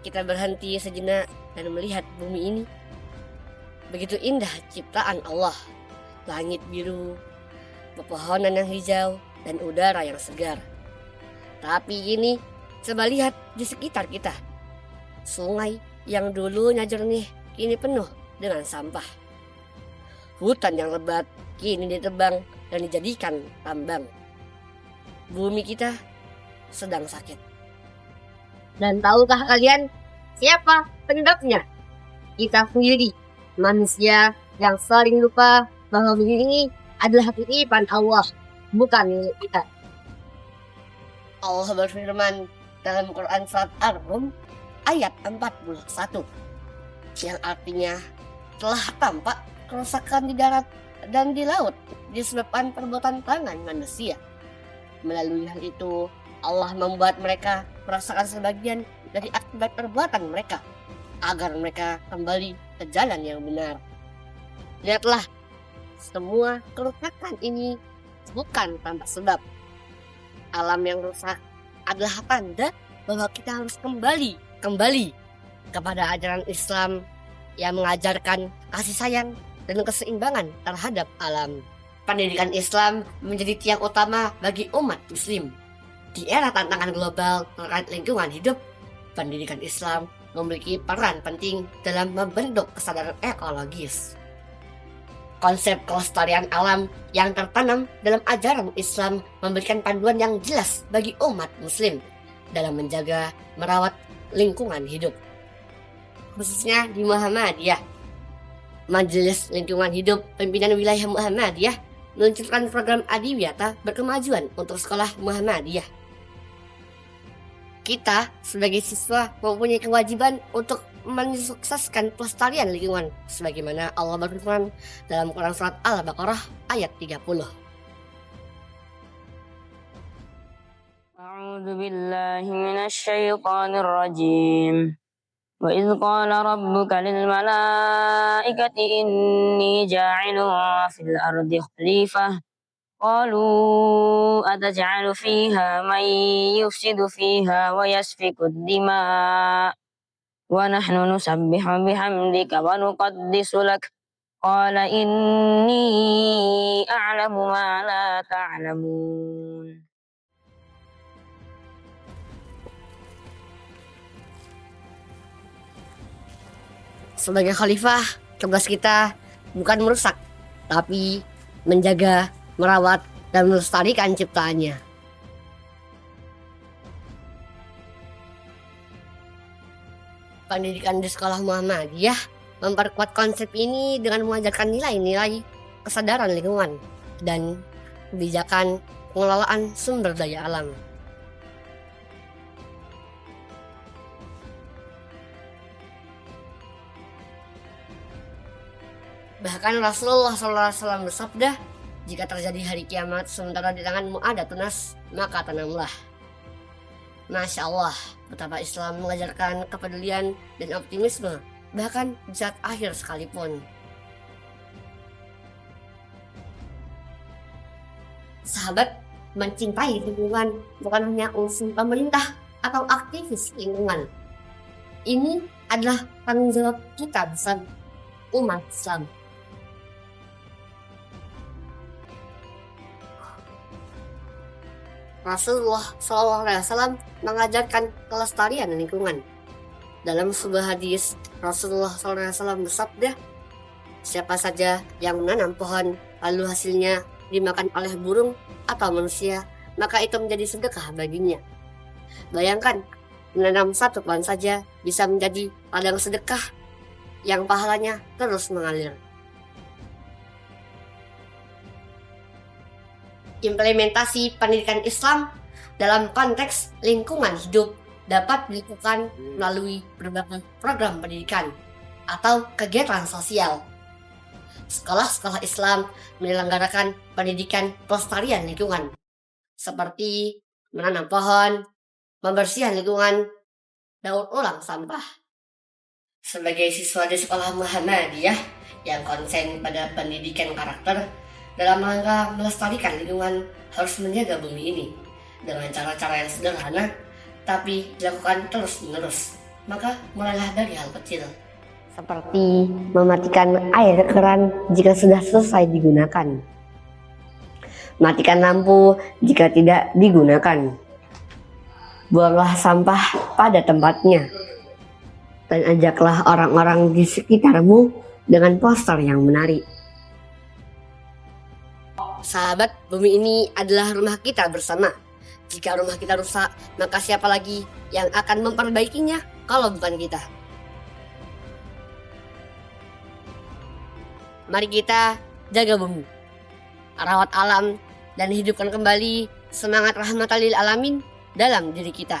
kita berhenti sejenak dan melihat bumi ini? Begitu indah ciptaan Allah, langit biru, pepohonan yang hijau, dan udara yang segar. Tapi ini, coba lihat di sekitar kita. Sungai yang dulunya jernih kini penuh dengan sampah. Hutan yang lebat kini ditebang dan dijadikan tambang. Bumi kita sedang sakit. Dan tahukah kalian siapa penyebabnya? Kita sendiri, manusia yang sering lupa bahwa bumi ini adalah titipan Allah, bukan milik kita. Allah berfirman dalam Quran surat Ar-Rum ayat 41 yang artinya telah tampak kerusakan di darat dan di laut disebabkan perbuatan tangan manusia. Melalui hal itu Allah membuat mereka merasakan sebagian dari akibat perbuatan mereka agar mereka kembali ke jalan yang benar. Lihatlah, semua kerusakan ini bukan tanpa sebab. Alam yang rusak adalah tanda bahwa kita harus kembali kepada ajaran Islam yang mengajarkan kasih sayang dan keseimbangan terhadap alam. Pendidikan Islam menjadi tiang utama bagi umat muslim. Di era tantangan global terkait lingkungan hidup, pendidikan Islam memiliki peran penting dalam membentuk kesadaran ekologis. Konsep kelestarian alam yang tertanam dalam ajaran Islam memberikan panduan yang jelas bagi umat muslim dalam menjaga merawat lingkungan hidup. Khususnya di Muhammadiyah, Majelis Lingkungan Hidup Pimpinan Wilayah Muhammadiyah meluncurkan program Adiwiyata Berkemajuan untuk sekolah Muhammadiyah. Kita sebagai siswa mempunyai kewajiban untuk mensukseskan pelestarian lingkungan sebagaimana Allah berfirman dalam Quran surat Al-Baqarah ayat 30. A'udzu billahi minasyaitonir rajim. Wa idz qala rabbuka lil malaikati inni ja'ilun fil ardi khalifah qalu ataj'alu fiha man yufsidu fiha wa yasfiku ad-dima' wa nahnu nusabbihu bihamdika wa nuqaddisu lak qala inni a'lamu ma la ta'lamun. Sebagai khalifah, tugas kita bukan merusak, tapi menjaga, merawat, dan melestarikan ciptaannya. Pendidikan di sekolah Muhammadiyah memperkuat konsep ini dengan mengajarkan nilai-nilai kesadaran lingkungan dan kebijakan pengelolaan sumber daya alam. Bahkan Rasulullah SAW bersabda, jika terjadi hari kiamat sementara di tanganmu ada tunas, maka tanamlah. Masya Allah, betapa Islam mengajarkan kepedulian dan optimisme, bahkan di saat akhir sekalipun. Sahabat, mencintai lingkungan bukan hanya urusan pemerintah atau aktivis lingkungan. Ini adalah tanggung jawab kita bersama umat Islam. Rasulullah SAW mengajarkan kelestarian lingkungan. Dalam sebuah hadis, Rasulullah SAW bersabda, siapa saja yang menanam pohon lalu hasilnya dimakan oleh burung atau manusia, maka itu menjadi sedekah baginya. Bayangkan, menanam satu pohon saja bisa menjadi ladang sedekah yang pahalanya terus mengalir. Implementasi pendidikan Islam dalam konteks lingkungan hidup dapat dilakukan melalui berbagai program pendidikan atau kegiatan sosial. Sekolah-sekolah Islam menyelenggarakan pendidikan pelestarian lingkungan seperti menanam pohon, membersihkan lingkungan, daur ulang sampah. Sebagai siswa di sekolah Muhammadiyah yang konsen pada pendidikan karakter, dalam rangka melestarikan lingkungan harus menjaga bumi ini dengan cara-cara yang sederhana, tapi dilakukan terus-menerus. Maka mulailah dari hal kecil. Seperti mematikan air keran jika sudah selesai digunakan. Matikan lampu jika tidak digunakan. Buanglah sampah pada tempatnya. Dan ajaklah orang-orang di sekitarmu dengan poster yang menarik. Sahabat, bumi ini adalah rumah kita bersama. Jika rumah kita rusak, maka siapa lagi yang akan memperbaikinya kalau bukan kita? Mari kita jaga bumi, rawat alam, dan hidupkan kembali semangat rahmatan lil alamin dalam diri kita.